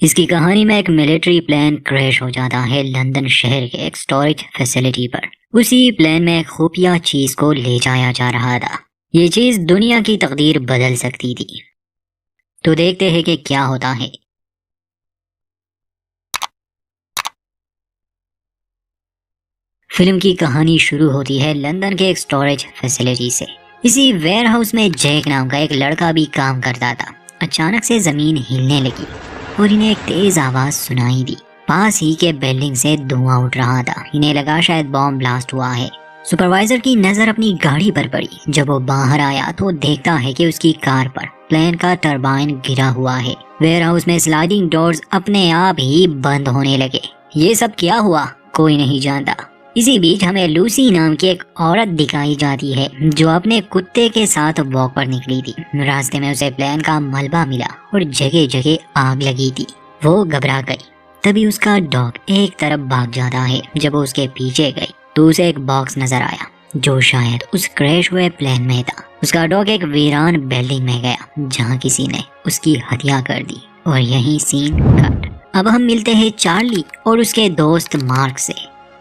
इसकी कहानी में एक मिलिट्री प्लेन क्रैश हो जाता है लंदन शहर के एक स्टोरेज फैसिलिटी पर। उसी प्लेन में एक खुफिया चीज को ले जाया जा रहा था। ये चीज दुनिया की तकदीर बदल सकती थी। तो देखते हैं कि क्या होता है। फिल्म की कहानी शुरू होती है लंदन के एक स्टोरेज फैसिलिटी से। इसी वेयर हाउस में जैक नाम का एक लड़का भी काम करता था। अचानक से जमीन हिलने लगी और इन्हें एक तेज आवाज सुनाई दी। पास ही के बिल्डिंग से धुआं उठ रहा था। इन्हें लगा शायद बॉम्ब ब्लास्ट हुआ है। सुपरवाइजर की नजर अपनी गाड़ी पर पड़ी। जब वो बाहर आया तो देखता है कि उसकी कार पर प्लेन का टरबाइन गिरा हुआ है। वेयर हाउस में स्लाइडिंग डोर्स अपने आप ही बंद होने लगे। ये सब क्या हुआ कोई नहीं जानता। इसी बीच हमें लूसी नाम की एक औरत दिखाई जाती है जो अपने कुत्ते के साथ वॉक पर निकली थी। रास्ते में उसे प्लेन का मलबा मिला और जगह जगह आग लगी थी। वो घबरा गई। तभी उसका डॉग एक तरफ भाग जाता है। जब वो उसके पीछे गई तो उसे एक बॉक्स नजर आया जो शायद उस क्रैश हुए प्लेन में था। उसका डॉग एक वीरान बिल्डिंग में गया जहाँ किसी ने उसकी हत्या कर दी। और यही सीन कट। अब हम मिलते हैं चार्ली और उसके दोस्त मार्क से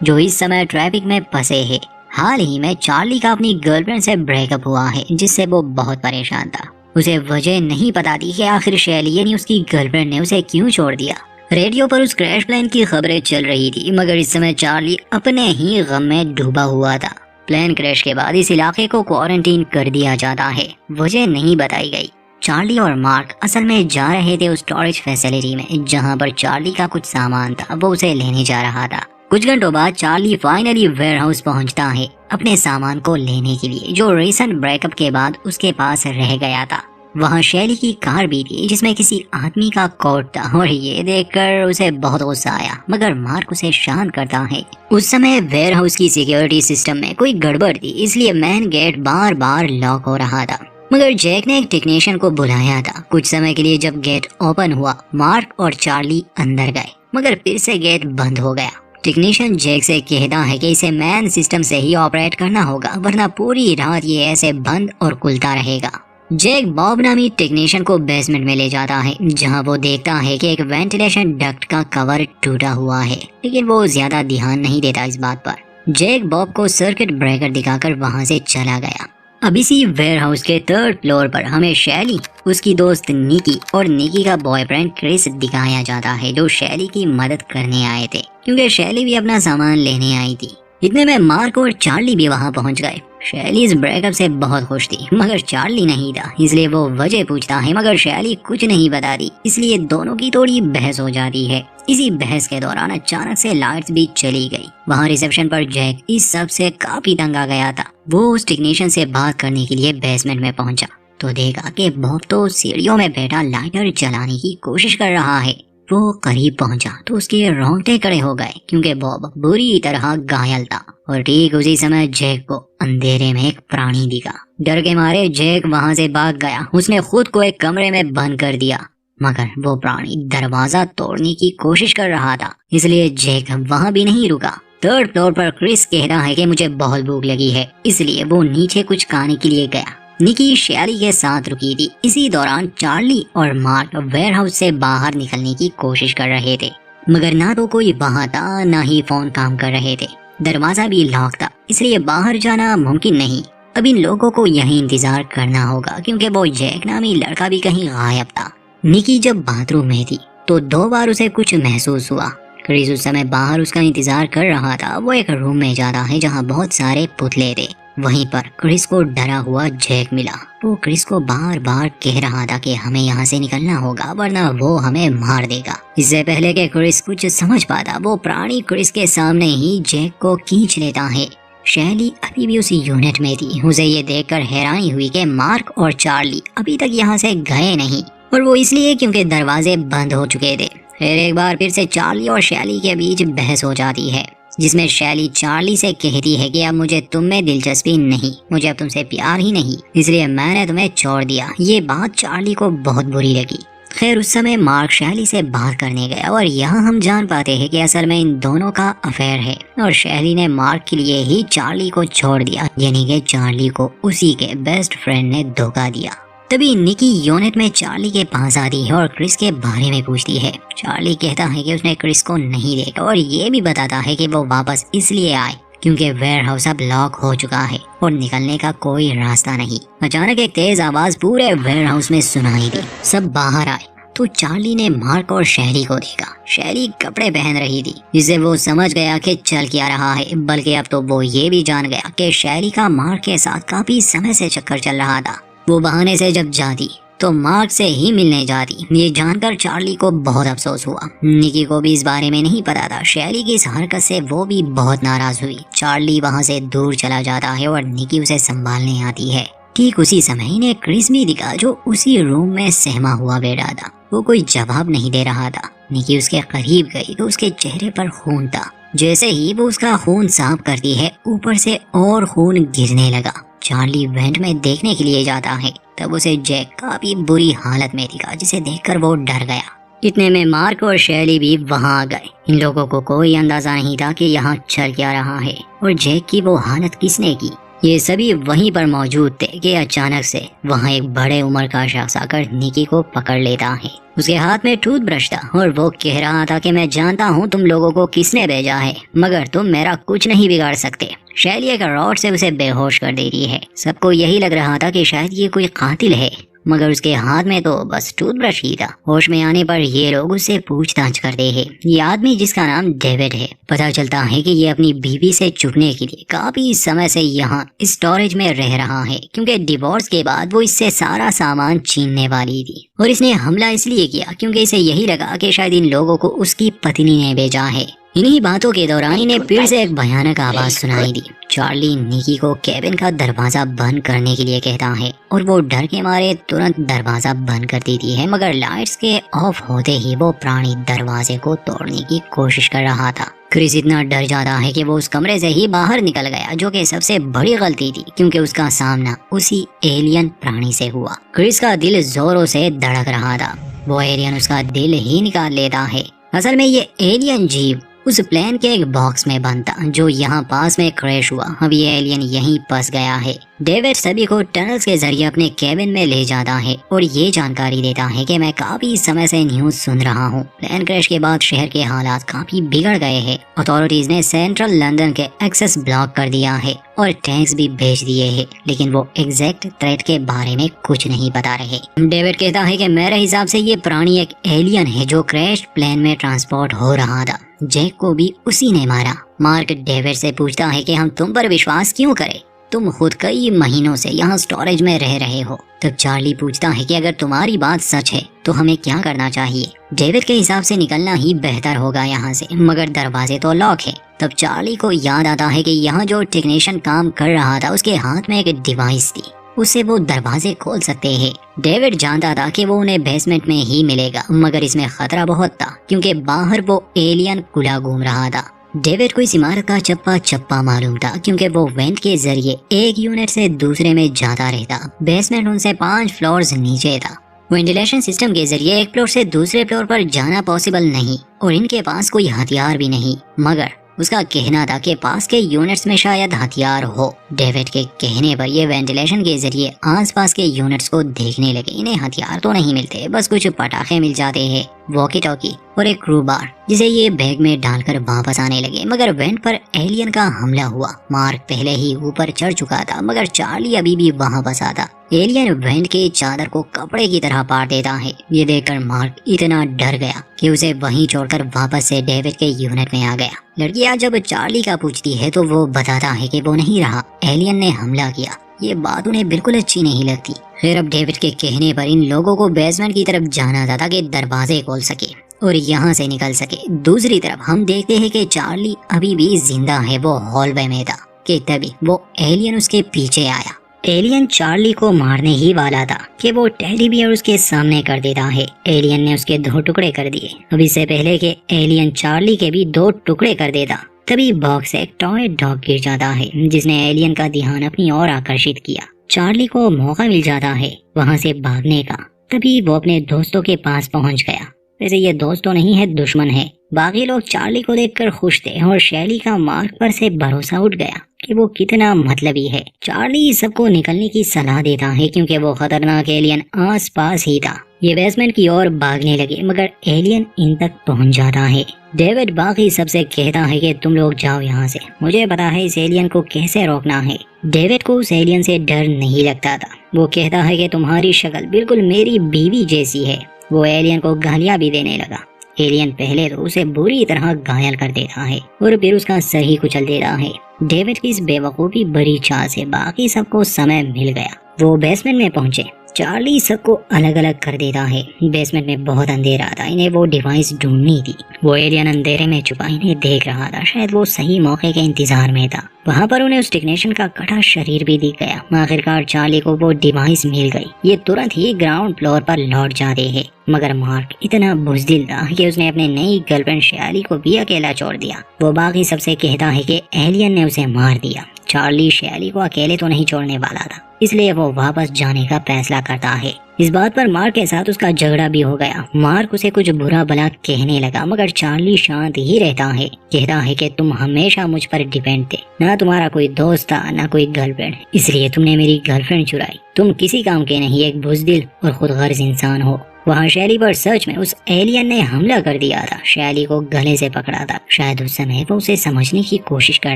जो इस समय ट्रैफिक में फंसे हैं। हाल ही में चार्ली का अपनी गर्लफ्रेंड से ब्रेकअप हुआ है जिससे वो बहुत परेशान था। उसे वजह नहीं पता थी कि आखिर शैली यानी उसकी गर्लफ्रेंड ने उसे क्यों छोड़ दिया। रेडियो पर उस क्रैश प्लेन की खबरें चल रही थी मगर इस समय चार्ली अपने ही गम में डूबा हुआ था। प्लेन क्रैश के बाद इस इलाके को क्वारंटीन कर दिया जाता है। वजह नहीं बताई गई। चार्ली और मार्क असल में जा रहे थे उस स्टोरेज फैसिलिटी में जहाँ पर चार्ली का कुछ सामान था। वो उसे लेने जा रहा था। कुछ घंटों बाद चार्ली फाइनली वेयर हाउस पहुंचता है अपने सामान को लेने के लिए जो रिसेंट ब्रेकअप के बाद उसके पास रह गया था। वहां शैली की कार भी थी जिसमें किसी आदमी का कोट था और ये देखकर उसे बहुत गुस्सा आया मगर मार्क उसे शांत करता है। उस समय वेयर हाउस की सिक्योरिटी सिस्टम में कोई गड़बड़ थी इसलिए मेन गेट बार बार लॉक हो रहा था मगर जैक ने एक टेक्नीशियन को बुलाया था। कुछ समय के लिए जब गेट ओपन हुआ मार्क और चार्ली अंदर गए मगर फिर से गेट बंद हो गया। टेक्नीशियन जैक से कहता है कि इसे मैन सिस्टम से ही ऑपरेट करना होगा वरना पूरी रात ये ऐसे बंद और खुलता रहेगा। जैक बॉब नामी टेक्नीशियन को बेसमेंट में ले जाता है जहां वो देखता है कि एक वेंटिलेशन डक्ट का कवर टूटा हुआ है लेकिन वो ज्यादा ध्यान नहीं देता इस बात पर। जैक बॉब को सर्किट ब्रेकर दिखाकर वहां से चला गया। अब इसी वेयर हाउस के 3rd फ्लोर पर हमें शैली, उसकी दोस्त निकी और निकी का बॉयफ्रेंड क्रिस दिखाया जाता है जो शैली की मदद करने आए थे क्योंकि शैली भी अपना सामान लेने आई थी। इतने में मार्क और चार्ली भी वहां पहुंच गए। शैली इस ब्रेकअप से बहुत खुश थी मगर चार्ली नहीं था इसलिए वो वजह पूछता है मगर शैली कुछ नहीं बताती इसलिए दोनों की थोड़ी बहस हो जाती है। इसी बहस के दौरान अचानक से लाइट्स भी चली गई। वहाँ रिसेप्शन पर जैक इस सब से काफी तंग आ गया था। वो उस टेक्नीशियन से बात करने के लिए बेसमेंट में पहुंचा तो देखा कि बॉब तो सीढ़ियों में बैठा लाइटर जलाने की कोशिश कर रहा है। वो करीब पहुंचा तो उसके रोंगटे खड़े हो गए क्योंकि बॉब बुरी तरह घायल था। और ठीक उसी समय जैक को अंधेरे में एक प्राणी दिखा। डर के मारे जैक वहां से भाग गया। उसने खुद को एक कमरे में बंद कर दिया मगर वो प्राणी दरवाजा तोड़ने की कोशिश कर रहा था इसलिए जैक वहां भी नहीं रुका। 3rd फ्लोर पर क्रिस कहता है कि मुझे बहुत भूख लगी है इसलिए वो नीचे कुछ खाने के लिए गया। निकी शैली के साथ रुकी थी। इसी दौरान चार्ली और मार्क वेयर हाउस से बाहर निकलने की कोशिश कर रहे थे मगर ना तो कोई वहां था ना ही फोन काम कर रहे थे। दरवाजा भी लॉक था इसलिए बाहर जाना मुमकिन नहीं। अब इन लोगों को यहीं इंतजार करना होगा क्योंकि वो जैक नामी लड़का भी कहीं गायब था। निकी जब बाथरूम में थी तो 2 बार उसे कुछ महसूस हुआ। क्रिस उस समय बाहर उसका इंतजार कर रहा था। वो एक रूम में जाता है जहाँ बहुत सारे पुतले थे। वहीं पर क्रिस को डरा हुआ जैक मिला। वो क्रिस को बार बार कह रहा था कि हमें यहाँ से निकलना होगा वरना वो हमें मार देगा। इससे पहले कि क्रिस कुछ समझ पाता वो प्राणी क्रिस के सामने ही जैक को खींच लेता है। शैली अभी भी उसी यूनिट में थी। उसे ये देखकर हैरानी हुई कि मार्क और चार्ली अभी तक यहाँ से गए नहीं और वो इसलिए क्योंकि दरवाजे बंद हो चुके थे। फिर एक बार फिर से चार्ली और शैली के बीच बहस हो जाती है जिसमें शैली चार्ली से कहती है कि अब मुझे तुम में दिलचस्पी नहीं, मुझे अब तुमसे प्यार ही नहीं इसलिए मैंने तुम्हें छोड़ दिया। ये बात चार्ली को बहुत बुरी लगी। खैर उस समय मार्क शैली से बात करने गया और यहाँ हम जान पाते हैं कि असल में इन दोनों का अफेयर है और शैली ने मार्क के लिए ही चार्ली को छोड़ दिया यानी कि चार्ली को उसी के बेस्ट फ्रेंड ने धोखा दिया। तभी निकी यूनिट में चार्ली के पास आती है और क्रिस के बारे में पूछती है। चार्ली कहता है कि उसने क्रिस को नहीं देखा और ये भी बताता है कि वो वापस इसलिए आए क्योंकि वेयरहाउस अब लॉक हो चुका है और निकलने का कोई रास्ता नहीं। अचानक एक तेज आवाज पूरे वेयरहाउस में सुनाई दी। सब बाहर आए तो चार्ली ने मार्क और शैली को देखा। शैली कपड़े पहन रही थी जिससे वो समझ गया कि चल क्या रहा है, बल्कि अब तो वो ये भी जान गया कि शैली का मार्क के साथ काफी समय से चक्कर चल रहा था। वो बहाने से जब जाती तो मार्क से ही मिलने जाती। ये जानकर चार्ली को बहुत अफसोस हुआ। निकी को भी इस बारे में नहीं पता था। शैली की इस हरकत से वो भी बहुत नाराज हुई। चार्ली वहाँ से दूर चला जाता है और निकी उसे संभालने आती है। ठीक उसी समय इन्हें क्रिस भी दिखा जो उसी रूम में सहमा हुआ बैठा था। वो कोई जवाब नहीं दे रहा था। निकी उसके करीब गई तो उसके चेहरे पर खून था। जैसे ही वो उसका खून साफ करती है ऊपर से और खून गिरने लगा। चार्ली वेंट में देखने के लिए जाता है तब उसे जैक काफी बुरी हालत में दिखा जिसे देखकर वो डर गया। इतने में मार्क और शैली भी वहां आ गए। इन लोगों को कोई अंदाजा नहीं था कि यहाँ चल क्या रहा है और जैक की वो हालत किसने की। ये सभी वहीं पर मौजूद थे कि अचानक से वहाँ एक बड़े उम्र का शख्स आकर निकी को पकड़ लेता है। उसके हाथ में टूथब्रश था और वो कह रहा था कि मैं जानता हूँ तुम लोगों को किसने भेजा है, मगर तुम मेरा कुछ नहीं बिगाड़ सकते। शैली एक रॉड से उसे बेहोश कर दे रही है। सबको यही लग रहा था कि शायद ये कोई कातिल है, मगर उसके हाथ में तो बस टूथब्रश ही था। होश में आने पर ये लोग उससे पूछताछ करते हैं। ये आदमी जिसका नाम डेविड है, पता चलता है कि ये अपनी बीवी से छुपने के लिए काफी समय से यहाँ स्टोरेज में रह रहा है क्योंकि डिवोर्स के बाद वो इससे सारा सामान छीनने वाली थी। और इसने हमला इसलिए किया क्योंकि इसे यही लगा कि शायद इन लोगों को उसकी पत्नी ने भेजा है। इन्हीं बातों के दौरान इन्हें फिर से एक भयानक आवाज सुनाई दी। चार्ली निकी को केबिन का दरवाजा बंद करने के लिए कहता है और वो डर के मारे तुरंत दरवाजा बंद कर देती है, मगर लाइट्स के ऑफ होते ही वो प्राणी दरवाजे को तोड़ने की कोशिश कर रहा था। क्रिस इतना डर जाता है कि वो उस कमरे से ही बाहर निकल गया, जो कि सबसे बड़ी गलती थी क्योंकि उसका सामना उसी एलियन प्राणी से हुआ। क्रिस का दिल जोरों से धड़क रहा था। वो एलियन उसका दिल ही निकाल लेता है। असल में ये एलियन जीव उस प्लेन के एक बॉक्स में बंद था जो यहाँ पास में क्रैश हुआ। अब ये एलियन यहीं फंस गया है। डेविड सभी को टनल्स के जरिए अपने केबिन में ले जाता है और ये जानकारी देता है कि मैं काफी समय से न्यूज सुन रहा हूँ। प्लेन क्रैश के बाद शहर के हालात काफी बिगड़ गए हैं। अथॉरिटीज ने सेंट्रल लंदन के एक्सेस ब्लॉक कर दिया है और टैंक्स भी भेज दिए हैं, लेकिन वो एग्जैक्ट थ्रेट के बारे में कुछ नहीं बता रहे। डेविड कहता है कि मेरे हिसाब से ये प्राणी एक एलियन है जो क्रैश प्लेन में ट्रांसपोर्ट हो रहा था। जैक को भी उसी ने मारा। मार्क डेविड से पूछता है कि हम तुम पर विश्वास क्यों करें, तुम खुद कई महीनों से यहाँ स्टोरेज में रह रहे हो। तब चार्ली पूछता है कि अगर तुम्हारी बात सच है तो हमें क्या करना चाहिए। डेविड के हिसाब से निकलना ही बेहतर होगा यहाँ से, मगर दरवाजे तो लॉक है। तब चार्ली को याद आता है कि यहाँ जो टेक्नीशियन काम कर रहा था उसके हाथ में एक डिवाइस थी, उससे वो दरवाजे खोल सकते हैं। डेविड जानता था कि वो उन्हें बेसमेंट में ही मिलेगा, मगर इसमें खतरा बहुत था क्योंकि बाहर वो एलियन खुला घूम रहा था। डेविड को इस इमारत का चप्पा चप्पा मालूम था क्योंकि वो वेंट के जरिए एक यूनिट से दूसरे में जाता रहता। बेसमेंट उनसे 5 फ्लोर्स नीचे था। वेंटिलेशन सिस्टम के जरिए एक फ्लोर से दूसरे फ्लोर पर जाना पॉसिबल नहीं और इनके पास कोई हथियार भी नहीं, मगर उसका कहना था कि पास के यूनिट्स में शायद हथियार हो। डेविड के कहने पर ये वेंटिलेशन के जरिए आसपास के यूनिट्स को देखने लगे। इन्हें हथियार तो नहीं मिलते, बस कुछ पटाखे मिल जाते हैं, वॉकी टॉकी और एक क्रूबार, जिसे ये बैग में डालकर वापस आने लगे। मगर वेंट पर एलियन का हमला हुआ। मार्क पहले ही ऊपर चढ़ चुका था, मगर चार्ली अभी भी वहाँ फंसा था। एलियन वेंट के चादर को कपड़े की तरह पाट देता है। ये देखकर मार्क इतना डर गया कि उसे वहीं छोड़कर वापस से डेविड के यूनिट में आ गया। लड़कियां जब चार्ली का पूछती है तो वो बताता है कि वो नहीं रहा, एलियन ने हमला किया। ये बात उन्हें बिल्कुल अच्छी नहीं लगती। फिर अब डेविड के कहने पर इन लोगों को बेसमेंट की तरफ जाना था ताकि दरवाजे खोल सके और यहाँ से निकल सके। दूसरी तरफ हम देखते हैं कि चार्ली अभी भी जिंदा है। वो हॉलवे में था कि तभी वो एलियन उसके पीछे आया। एलियन चार्ली को मारने ही वाला था कि वो टेडी बियर उसके सामने कर देता है। एलियन ने उसके 2 टुकड़े कर दिए। अब इससे पहले कि एलियन चार्ली के भी 2 टुकड़े कर देता, तभी बॉक्स से एक टॉय डॉग गिर जाता है जिसने एलियन का ध्यान अपनी ओर आकर्षित किया। चार्ली को मौका मिल जाता है वहाँ से भागने का। तभी वो अपने दोस्तों के पास पहुँच गया। वैसे ये दोस्त तो नहीं है, दुश्मन है। बाकी लोग चार्ली को देखकर खुश थे और शैली का मार्क पर से भरोसा उठ गया कि वो कितना मतलबी है। चार्ली सबको निकलने की सलाह देता है क्योंकि वो खतरनाक एलियन आस पास ही था। ये बेसमेंट की ओर भागने लगे मगर एलियन इन तक पहुंच जाता है। डेविड बाकी सबसे कहता है कि तुम लोग जाओ यहाँ से, मुझे पता है इस एलियन को कैसे रोकना है। डेविड को उस एलियन से डर नहीं लगता था। वो कहता है कि तुम्हारी शक्ल बिल्कुल मेरी बीवी जैसी है। वो एलियन को गालियां भी देने लगा। एलियन पहले तो उसे बुरी तरह घायल कर देता है और फिर उसका सर ही कुचल देता है। डेविड की इस बेवकूफी भरी चाल से बाकी सबको समय मिल गया। वो बेसमेंट में पहुंचे। चार्ली सबको अलग अलग कर देता है। बेसमेंट में बहुत अंधेरा था, इन्हें वो डिवाइस ढूंढनी थी। वो एलियन अंधेरे में छुपा इन्हें देख रहा था, शायद वो सही मौके के इंतजार में था। वहाँ पर उन्हें उस टेक्नीशियन का कटा शरीर भी दिख गया। आखिरकार चार्ली को वो डिवाइस मिल गई। ये तुरंत ही ग्राउंड फ्लोर पर लौट जाते हैं मगर मार्क इतना बुज़दिल था कि उसने अपने नई गर्लफ्रेंड शैली को भी अकेला छोड़ दिया। वो बाकी सबसे कहता है कि एलियन ने उसे मार दिया। चार्ली शैली को अकेले तो नहीं छोड़ने वाला था, इसलिए वो वापस जाने का फैसला करता है। इस बात पर मार्क के साथ उसका झगड़ा भी हो गया। मार्क उसे कुछ बुरा भला कहने लगा मगर चार्ली शांत ही रहता है। कहता है कि तुम हमेशा मुझ पर डिपेंड थे, ना तुम्हारा कोई दोस्त था ना कोई गर्लफ्रेंड, इसलिए तुमने मेरी गर्लफ्रेंड चुराई। तुम किसी काम के नहीं, एक बुज़दिल और खुदगर्ज इंसान हो। वहाँ शैली पर सच में उस एलियन ने हमला कर दिया था। शैली को गले से पकड़ा था। शायद उस समय वो उसे समझने की कोशिश कर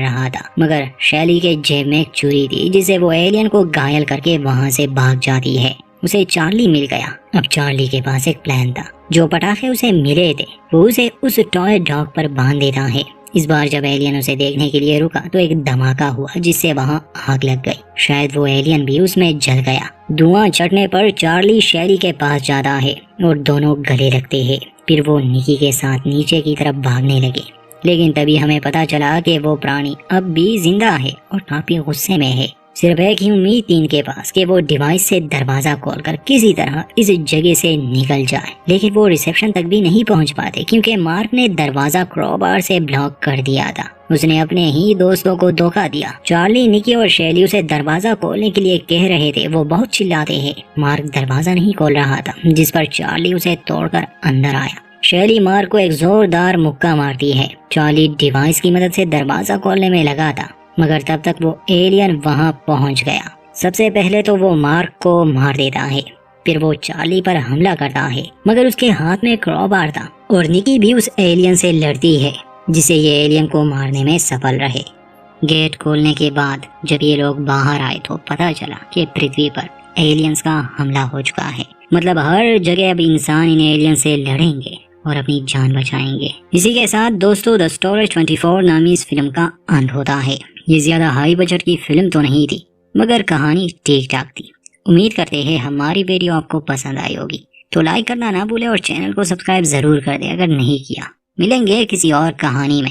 रहा था मगर शैली के जेब में एक छुरी थी जिसे वो एलियन को घायल करके वहाँ से भाग जाती है। उसे चार्ली मिल गया। अब चार्ली के पास एक प्लान था। जो पटाखे उसे मिले थे वो उसे उस टॉय डॉग पर बांध देता है। इस बार जब एलियन उसे देखने के लिए रुका तो एक धमाका हुआ जिससे वहां आग लग गई। शायद वो एलियन भी उसमें जल गया। धुआं चढ़ने पर चार्ली शैली के पास जाता है और दोनों गले लगते हैं। फिर वो निकी के साथ नीचे की तरफ भागने लगे लेकिन तभी हमें पता चला कि वो प्राणी अब भी जिंदा है और काफी गुस्से में है। सिर्फ एक ही उम्मीद थी इनके पास कि वो डिवाइस से दरवाजा खोलकर किसी तरह इस जगह से निकल जाए, लेकिन वो रिसेप्शन तक भी नहीं पहुंच पाते क्योंकि मार्क ने दरवाजा क्रॉबार से ब्लॉक कर दिया था। उसने अपने ही दोस्तों को धोखा दिया। चार्ली, निकी और शैली उसे दरवाजा खोलने के लिए कह रहे थे। वो बहुत चिल्लाते हैं। मार्क दरवाजा नहीं खोल रहा था जिस पर चार्ली उसे तोड़कर अंदर आया। शैली मार्क को एक जोरदार मुक्का मारती है। चार्ली डिवाइस की मदद से दरवाजा खोलने में लगा था मगर तब तक वो एलियन वहां पहुंच गया। सबसे पहले तो वो मार्क को मार देता है, फिर वो चार्ली पर हमला करता है मगर उसके हाथ में क्रॉबार था और निकी भी उस एलियन से लड़ती है जिसे ये एलियन को मारने में सफल रहे। गेट खोलने के बाद जब ये लोग बाहर आए तो पता चला कि पृथ्वी पर एलियंस का हमला हो चुका है। मतलब हर जगह अब इंसान इन एलियन से लड़ेंगे और अपनी जान बचाएंगे। इसी के साथ दोस्तों द स्टोरेज 24 नामी इस फिल्म का अंत होता है। ये ज्यादा हाई बजट की फिल्म तो नहीं थी मगर कहानी ठीक ठाक थी। उम्मीद करते हैं हमारी वीडियो आपको पसंद आई होगी, तो लाइक करना ना भूले और चैनल को सब्सक्राइब जरूर कर दे अगर नहीं किया। मिलेंगे किसी और कहानी में।